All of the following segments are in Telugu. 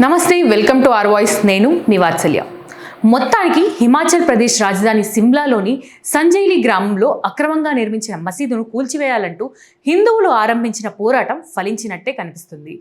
నమస్తే, వెల్కమ్ టు అవర్ వాయిస్. నేను మీ వాత్సల్య. మొత్తానికి హిమాచల్ ప్రదేశ్ రాజధాని సిమ్లాలోని సంజైలీ గ్రామంలో అక్రమంగా నిర్మించిన మసీదును కూల్చివేయాలంటూ హిందువులు ఆరంభించిన పోరాటం ఫలించినట్టే కనిపిస్తుంది.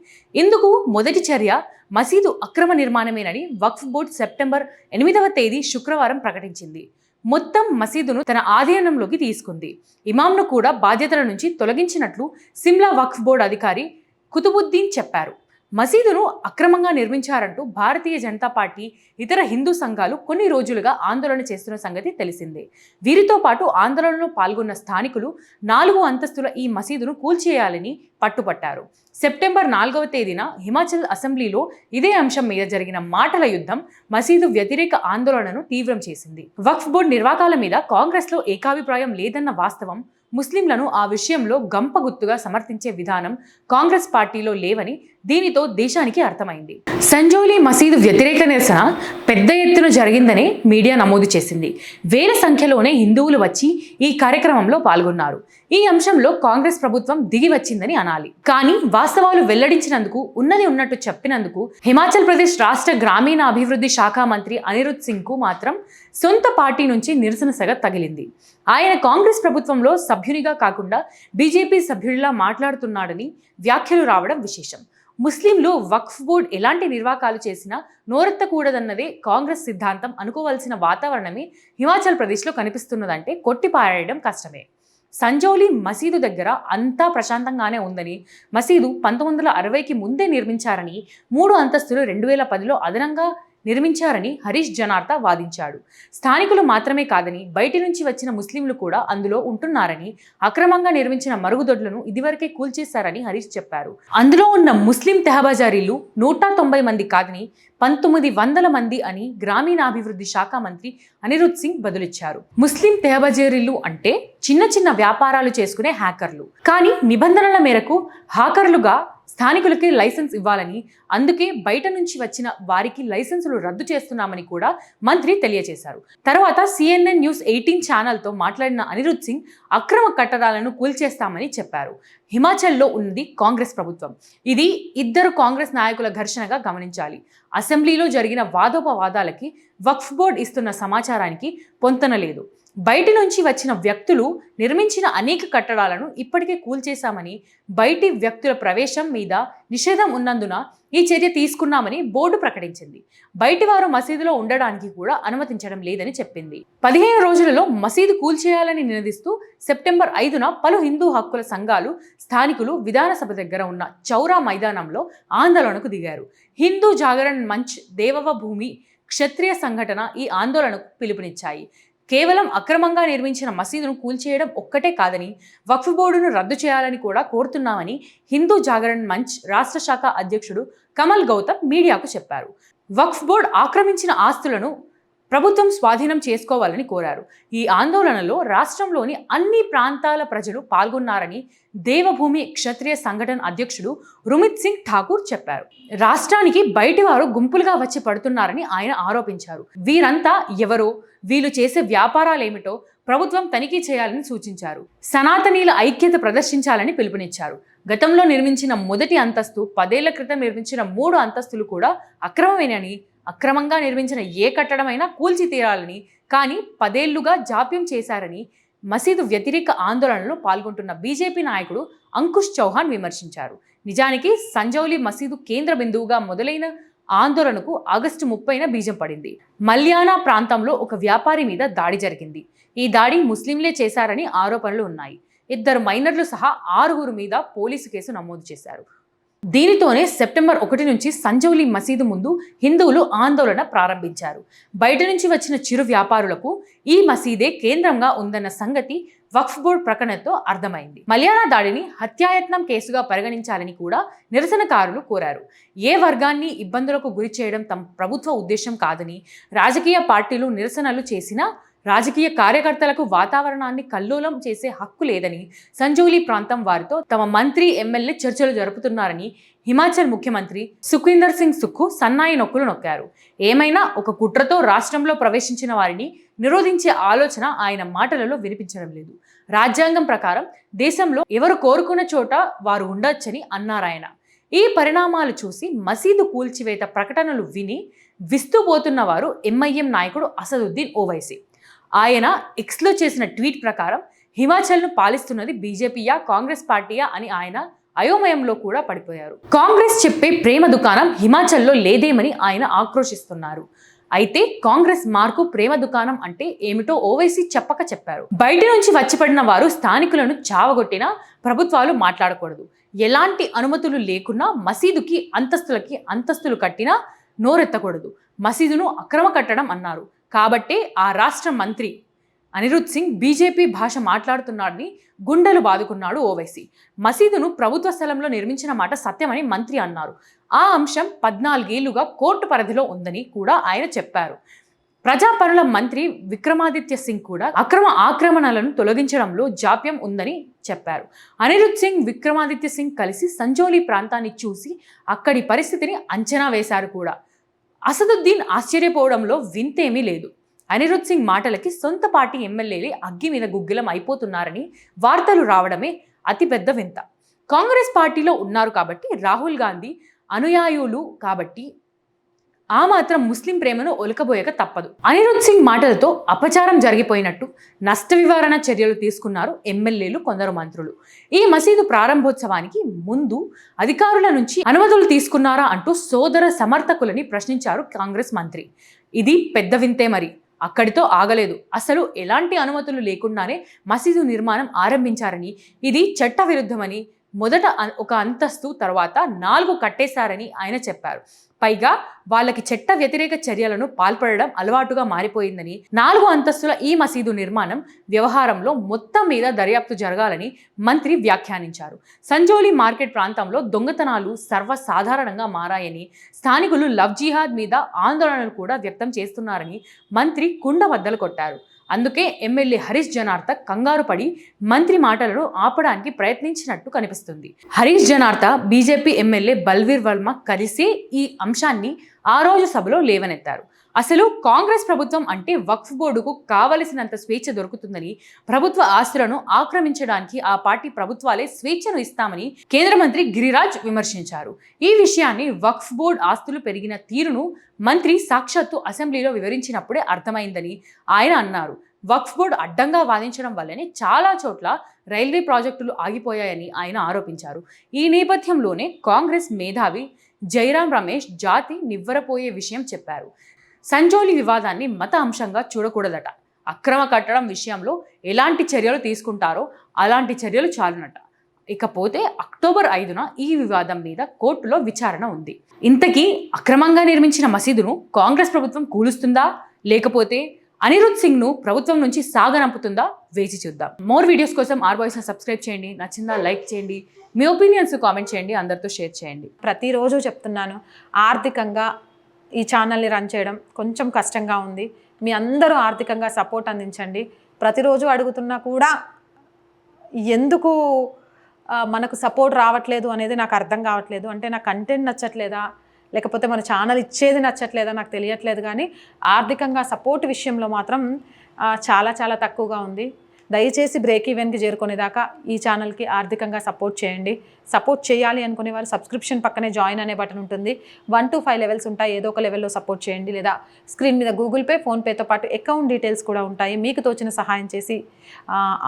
ఇందుకు మొదటి చర్య మసీదు అక్రమ నిర్మాణమేనని వక్ఫ్ బోర్డు సెప్టెంబర్ 8వ తేదీ శుక్రవారం ప్రకటించింది. మొత్తం మసీదును తన ఆధీనంలోకి తీసుకుంది. ఇమాంను కూడా బాధ్యతల నుంచి తొలగించినట్లు సిమ్లా వక్ఫ్ బోర్డు అధికారి కుతుబుద్దీన్ చెప్పారు. మసీదును అక్రమంగా నిర్మించారంటూ భారతీయ జనతా పార్టీ, ఇతర హిందూ సంఘాలు కొన్ని రోజులుగా ఆందోళన చేస్తున్న సంగతి తెలిసిందే. వీరితో పాటు ఆందోళనలో పాల్గొన్న స్థానికులు 4 అంతస్తుల ఈ మసీదును కూల్చేయాలని పట్టుపట్టారు. సెప్టెంబర్ 4వ తేదీన హిమాచల్ అసెంబ్లీలో ఇదే అంశం మీద జరిగిన మాటల యుద్ధం మసీదు వ్యతిరేక ఆందోళనను తీవ్రం చేసింది. వక్ఫ్ బోర్డు నిర్వాకాల మీద కాంగ్రెస్లో ఏకాభిప్రాయం లేదన్న వాస్తవం, ముస్లింలను ఆ విషయంలో గంపగుత్తుగా సమర్థించే విధానం కాంగ్రెస్ పార్టీలో లేవని దీనితో దేశానికి అర్థమైంది. సంజౌలీ మసీదు వ్యతిరేక నిరసన పెద్ద ఎత్తున జరిగిందని మీడియా నమోదు చేసింది. వేల సంఖ్యలోనే హిందువులు వచ్చి ఈ కార్యక్రమంలో పాల్గొన్నారు. ఈ అంశంలో కాంగ్రెస్ ప్రభుత్వం దిగి వచ్చిందని అనాలి. కానీ వాస్తవాలు వెల్లడించినందుకు, ఉన్నది ఉన్నట్టు చెప్పినందుకు హిమాచల్ ప్రదేశ్ రాష్ట్ర గ్రామీణ అభివృద్ధి శాఖ మంత్రి అనిరుద్ సింగ్ కు మాత్రం సొంత పార్టీ నుంచి నిరసన సెగ తగిలింది. ఆయన కాంగ్రెస్ ప్రభుత్వంలో సభ్యునిగా కాకుండా బీజేపీ సభ్యుడిలా మాట్లాడుతున్నాడని వ్యాఖ్యలు రావడం విశేషం. ముస్లింలు వక్ఫ్ బోర్డు ఎలాంటి నిర్వాకాలు చేసినా నోరెత్తకూడదన్నదే కాంగ్రెస్ సిద్ధాంతం అనుకోవాల్సిన వాతావరణమే హిమాచల్ ప్రదేశ్లో కనిపిస్తున్నదంటే కొట్టిపారేయడం కష్టమే. సంజౌలీ మసీదు దగ్గర అంతా ప్రశాంతంగానే ఉందని, మసీదు 1960కి ముందే నిర్మించారని, 3 అంతస్తులు 2010లో అదనంగా నిర్మించారని హరీష్ జనార్తా వాదించాడు. స్థానికులు మాత్రమే కాదని, బయటి నుంచి వచ్చిన ముస్లింలు కూడా అందులో ఉంటున్నారని, అక్రమంగా నిర్మించిన మరుగుదొడ్లను ఇదివరకే కూల్చేశారని హరీష్ చెప్పారు. అందులో ఉన్న ముస్లిం తెహబజారీలు 190 మంది కాదని 1900 మంది అని గ్రామీణాభివృద్ధి శాఖ మంత్రి అనిరుద్ సింగ్ బదులిచ్చారు. ముస్లిం తెహబజారీలు అంటే చిన్న చిన్న వ్యాపారాలు చేసుకునే హ్యాకర్లు. కానీ నిబంధనల మేరకు హ్యాకర్లుగా స్థానికులకి లైసెన్స్ ఇవ్వాలని, అందుకే బయట నుంచి వచ్చిన వారికి లైసెన్సులు రద్దు చేస్తున్నామని కూడా మంత్రి తెలియజేశారు. తర్వాత CNN న్యూస్ 18 ఛానల్తో మాట్లాడిన అనిరుద్ సింగ్ అక్రమ కట్టడాలను కూల్చేస్తామని చెప్పారు. హిమాచల్లో ఉన్నది కాంగ్రెస్ ప్రభుత్వం. ఇది ఇద్దరు కాంగ్రెస్ నాయకుల ఘర్షణగా గమనించాలి. అసెంబ్లీలో జరిగిన వాదోపవాదాలకి వక్ఫ్ బోర్డు ఇస్తున్న సమాచారానికి పొంతన లేదు. బయటి నుంచి వచ్చిన వ్యక్తులు నిర్మించిన అనేక కట్టడాలను ఇప్పటికే కూల్చేశామని, బయటి వ్యక్తుల ప్రవేశం మీద నిషేధం ఉన్నందున ఈ చర్య తీసుకున్నామని బోర్డు ప్రకటించింది. బయటి వారు మసీదులో ఉండడానికి కూడా అనుమతించడం లేదని చెప్పింది. 15 రోజులలో మసీదు కూల్చేయాలని నినదిస్తూ సెప్టెంబర్ 5న పలు హిందూ హక్కుల సంఘాలు, స్థానికులు విధానసభ దగ్గర ఉన్న చౌరా మైదానంలో ఆందోళనకు దిగారు. హిందూ జాగరణ్ మంచ్, దేవవ భూమి, క్షత్రియ సంఘటన ఈ ఆందోళనకు పిలుపునిచ్చాయి. కేవలం అక్రమంగా నిర్మించిన మసీదును కూల్చేయడం ఒక్కటే కాదని, వక్ఫ్ బోర్డును రద్దు చేయాలని కూడా కోరుతున్నామని హిందూ జాగరణ్ మంచ్ రాష్ట్ర శాఖ అధ్యక్షుడు కమల్ గౌతమ్ మీడియాకు చెప్పారు. వక్ఫ్ బోర్డు ఆక్రమించిన ఆస్తులను ప్రభుత్వం స్వాధీనం చేసుకోవాలని కోరారు. ఈ ఆందోళనలో రాష్ట్రంలోని అన్ని ప్రాంతాల ప్రజలు పాల్గొన్నారని దేవభూమి క్షత్రియ సంఘటన అధ్యక్షుడు రుమిత్ సింగ్ ఠాకూర్ చెప్పారు. రాష్ట్రానికి బయటి వారు గుంపులుగా వచ్చి పడుతున్నారని ఆయన ఆరోపించారు. వీరంతా ఎవరో, వీళ్ళు చేసే వ్యాపారాలేమిటో ప్రభుత్వం తనిఖీ చేయాలని సూచించారు. సనాతనీల ఐక్యత ప్రదర్శించాలని పిలుపునిచ్చారు. గతంలో నిర్మించిన మొదటి అంతస్తు, 10 ఏళ్ల క్రితం నిర్మించిన 3 అంతస్తులు కూడా అక్రమమేనని, అక్రమంగా నిర్మించిన ఏ కట్టడమైనా కూల్చి తీరాలని, కానీ 10 ఏళ్లుగా జాప్యం చేశారని మసీదు వ్యతిరేక ఆందోళనలో పాల్గొంటున్న బీజేపీ నాయకుడు అంకుష్ చౌహాన్ విమర్శించారు. నిజానికి సంజౌలీ మసీదు కేంద్ర బిందువుగా మొదలైన ఆందోళనకు ఆగస్టు 30న బీజం పడింది. మల్యానా ప్రాంతంలో ఒక వ్యాపారి మీద దాడి జరిగింది. ఈ దాడి ముస్లింలే చేశారని ఆరోపణలు ఉన్నాయి. 2 మైనర్లు సహా 6 మీద పోలీసు కేసు నమోదు చేశారు. దీనితోనే సెప్టెంబర్ 1 నుంచి సంజౌలీ మసీదు ముందు హిందువులు ఆందోళన ప్రారంభించారు. బయట నుంచి వచ్చిన చిరు వ్యాపారులకు ఈ మసీదే కేంద్రంగా ఉందన్న సంగతి వక్ఫ్ బోర్డు ప్రకటనతో అర్థమైంది. మల్యానా దాడిని హత్యాయత్నం కేసుగా పరిగణించాలని కూడా నిరసనకారులు కోరారు. ఏ వర్గాన్ని ఇబ్బందులకు గురి చేయడం తమ ప్రభుత్వ ఉద్దేశం కాదని, రాజకీయ పార్టీలు నిరసనలు చేసినా రాజకీయ కార్యకర్తలకు వాతావరణాన్ని కల్లోలం చేసే హక్కు లేదని, సంజౌలీ ప్రాంతం వారితో తమ మంత్రి, ఎమ్మెల్యే చర్చలు జరుపుతున్నారని హిమాచల్ ముఖ్యమంత్రి సుఖ్వీందర్ సింగ్ సుక్కు సన్నాయి నొక్కులు నొక్కారు. ఏమైనా ఒక కుట్రతో రాష్ట్రంలో ప్రవేశించిన వారిని నిరోధించే ఆలోచన ఆయన మాటలలో వినిపించడం లేదు. రాజ్యాంగం ప్రకారం దేశంలో ఎవరు కోరుకున్న చోట వారు ఉండొచ్చని అన్నారాయన. ఈ పరిణామాలు చూసి మసీదు కూల్చివేత ప్రకటనలు విని విస్తుపోతున్న వారు ఎంఐఎం నాయకుడు అసదుద్దీన్ ఓవైసీ. ఆయన ఎక్స్లో చేసిన ట్వీట్ ప్రకారం హిమాచల్ను పాలిస్తున్నది బీజేపీయా కాంగ్రెస్ పార్టీయా అని ఆయన అయోమయంలో కూడా పడిపోయారు. కాంగ్రెస్ చెప్పే ప్రేమ దుకాణం హిమాచల్లో లేదేమని ఆయన ఆక్రోశిస్తున్నారు. అయితే కాంగ్రెస్ మార్కు ప్రేమ దుకాణం అంటే ఏమిటో ఓవైసీ చెప్పారు. బయట నుంచి వచ్చిపడిన వారు స్థానికులను చావగొట్టినా ప్రభుత్వాలు మాట్లాడకూడదు. ఎలాంటి అనుమతులు లేకున్నా మసీదుకి అంతస్తులు కట్టినా నోరెత్తకూడదు. మసీదును అక్రమ కట్టడం అన్నారు. కాబట్టే ఆ రాష్ట్ర మంత్రి అనిరుద్ సింగ్ బీజేపీ భాష మాట్లాడుతున్నాడని గుండెలు బాదుకున్నాడు ఓవైసీ. మసీదును ప్రభుత్వ స్థలంలో నిర్మించిన మాట సత్యమని మంత్రి అన్నారు. ఆ అంశం 14 ఏళ్లుగా కోర్టు పరిధిలో ఉందని కూడా ఆయన చెప్పారు. ప్రజా పనుల మంత్రి విక్రమాదిత్య సింగ్ కూడా ఆక్రమణలను తొలగించడంలో జాప్యం ఉందని చెప్పారు. అనిరుద్ సింగ్, విక్రమాదిత్య సింగ్ కలిసి సంజోలి ప్రాంతాన్ని చూసి అక్కడి పరిస్థితిని అంచనా వేశారు కూడా. అసదుద్దీన్ ఆశ్చర్యపోవడంలో వింతేమీ లేదు. అనిరుద్ సింగ్ మాటలకి సొంత పార్టీ ఎమ్మెల్యేలే అగ్గి మీద గుగ్గిలం అయిపోతున్నారని వార్తలు రావడమే అతిపెద్ద వింత. కాంగ్రెస్ పార్టీలో ఉన్నారు కాబట్టి, రాహుల్ గాంధీ అనుయాయులు కాబట్టి ఆ మాత్రం ముస్లిం ప్రేమను ఒలకబోయక తప్పదు. అనిరుద్ సింగ్ మాటలతో అపచారం జరిగిపోయినట్టు నష్ట నివారణ చర్యలు తీసుకున్నారు ఎమ్మెల్యేలు, కొందరు మంత్రులు. ఈ మసీదు ప్రారంభోత్సవానికి ముందు అధికారుల నుంచి అనుమతులు తీసుకున్నారా అంటూ సోదర సమర్థకులని ప్రశ్నించారు కాంగ్రెస్ మంత్రి. ఇది పెద్ద వింతే మరి. అక్కడితో ఆగలేదు. అసలు ఎలాంటి అనుమతులు లేకుండానే మసీదు నిర్మాణం ఆరంభించారని, ఇది చట్టవిరుద్ధమని, మొదట ఒక అంతస్తు తర్వాత 4 కట్టేశారని ఆయన చెప్పారు. పైగా వాళ్ళకి చట్ట వ్యతిరేక చర్యలను పాల్పడడం అలవాటుగా మారిపోయిందని, 4 అంతస్తుల ఈ మసీదు నిర్మాణం వ్యవహారంలో మొత్తం మీద దర్యాప్తు జరగాలని మంత్రి వ్యాఖ్యానించారు. సంజోలి మార్కెట్ ప్రాంతంలో దొంగతనాలు సర్వసాధారణంగా మారాయని, స్థానికులు లవ్ జిహాద్ మీద ఆందోళనలు కూడా వ్యక్తం చేస్తున్నారని మంత్రి కుండబద్దలు కొట్టారు. అందుకే ఎమ్మెల్యే హరీష్ జనార్ద కంగారు పడి మంత్రి మాటలను ఆపడానికి ప్రయత్నించినట్టు కనిపిస్తుంది. హరీష్ జనార్ద, బీజేపీ ఎమ్మెల్యే బల్వీర్ వర్మ కలిసి ఈ అంశాన్ని ఆ రోజు సభలో లేవనెత్తారు. అసలు కాంగ్రెస్ ప్రభుత్వం అంటే వక్ఫ్ బోర్డుకు కావలసినంత స్వేచ్ఛ దొరుకుతుందని, ప్రభుత్వ ఆస్తులను ఆక్రమించడానికి ఆ పార్టీ ప్రభుత్వాలే స్వేచ్ఛను ఇస్తామని కేంద్ర మంత్రి గిరిరాజ్ విమర్శించారు. ఈ విషయాన్ని వక్ఫ్ బోర్డు ఆస్తులు పెరిగిన తీరును మంత్రి సాక్షాత్తు అసెంబ్లీలో వివరించినప్పుడే అర్థమైందని ఆయన అన్నారు. వక్ఫ్ బోర్డు అడ్డంగా వాదించడం వల్లనే చాలా చోట్ల రైల్వే ప్రాజెక్టులు ఆగిపోయాయని ఆయన ఆరోపించారు. ఈ నేపథ్యంలోనే కాంగ్రెస్ మేధావి జైరాం రమేష్ జాతి నివ్వరపోయే విషయం చెప్పారు. సంజోలి వివాదాన్ని మత అంశంగా చూడకూడదట. అక్రమ కట్టడం విషయంలో ఎలాంటి చర్యలు తీసుకుంటారో అలాంటి చర్యలు చాలునట. ఇకపోతే అక్టోబర్ 5న ఈ వివాదం మీద కోర్టులో విచారణ ఉంది. ఇంతకీ అక్రమంగా నిర్మించిన మసీదును కాంగ్రెస్ ప్రభుత్వం కూలుస్తుందా, లేకపోతే అనిరుద్ సింగ్ను ప్రభుత్వం నుంచి సాగనంపుతుందా? వేచి చూద్దాం. మోర్ వీడియోస్ కోసం ఆర్ వాయిస్ని సబ్స్క్రైబ్ చేయండి. నచ్చిందా లైక్ చేయండి. మీ ఒపీనియన్స్ కామెంట్ చేయండి. అందరితో షేర్ చేయండి. ప్రతిరోజు చెప్తున్నాను, ఆర్థికంగా ఈ ఛానల్ని రన్ చేయడం కొంచెం కష్టంగా ఉంది. మీ అందరూ ఆర్థికంగా సపోర్ట్ అందించండి. ప్రతిరోజు అడుగుతున్నా కూడా ఎందుకు మనకు సపోర్ట్ రావట్లేదు అనేది నాకు అర్థం కావట్లేదు. అంటే నా కంటెంట్ నచ్చట్లేదా, లేకపోతే మన ఛానల్ ఇచ్చేది నచ్చట్లేదా నాకు తెలియట్లేదు. కానీ ఆర్థికంగా సపోర్ట్ విషయంలో మాత్రం చాలా చాలా తక్కువగా ఉంది. దయచేసి బ్రేక్ ఈవెన్కి చేరుకునేదాకా ఈ ఛానల్కి ఆర్థికంగా సపోర్ట్ చేయండి. సపోర్ట్ చేయాలి అనుకునే వారు సబ్స్క్రిప్షన్ పక్కనే జాయిన్ అనే బటన్ ఉంటుంది. 1 to 5 లెవెల్స్ ఉంటాయి. ఏదో ఒక లెవెల్లో సపోర్ట్ చేయండి. లేదా స్క్రీన్ మీద గూగుల్ పే, ఫోన్పేతో పాటు అకౌంట్ డీటెయిల్స్ కూడా ఉంటాయి. మీకు తోచిన సహాయం చేసి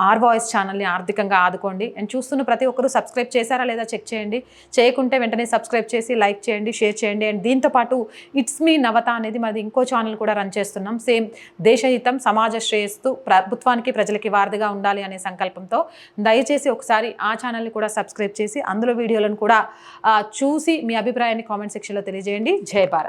ఆర్ వాయిస్ ఛానల్ని ఆర్థికంగా ఆదుకోండి. అండ్ చూస్తున్న ప్రతి ఒక్కరూ సబ్స్క్రైబ్ చేశారా లేదా చెక్ చేయండి. చేయకుంటే వెంటనే సబ్స్క్రైబ్ చేసి లైక్ చేయండి, షేర్ చేయండి. అండ్ దీంతోపాటు ఇట్స్ మీ నవత అనేది మాది ఇంకో ఛానల్ కూడా రన్ చేస్తున్నాం. సేమ్ దేశహితం, సమాజ శ్రేయస్సు, ప్రభుత్వానికి ప్రజలకి వారధిగా ఉండాలి అనే సంకల్పంతో దయచేసి ఒకసారి ఆ ఛానల్ని కూడా సబ్స్క్రైబ్ చేసి అందులో వీడియోలను కూడా చూసి మీ అభిప్రాయాన్ని కామెంట్ సెక్షన్లో తెలియజేయండి. జై భారత్.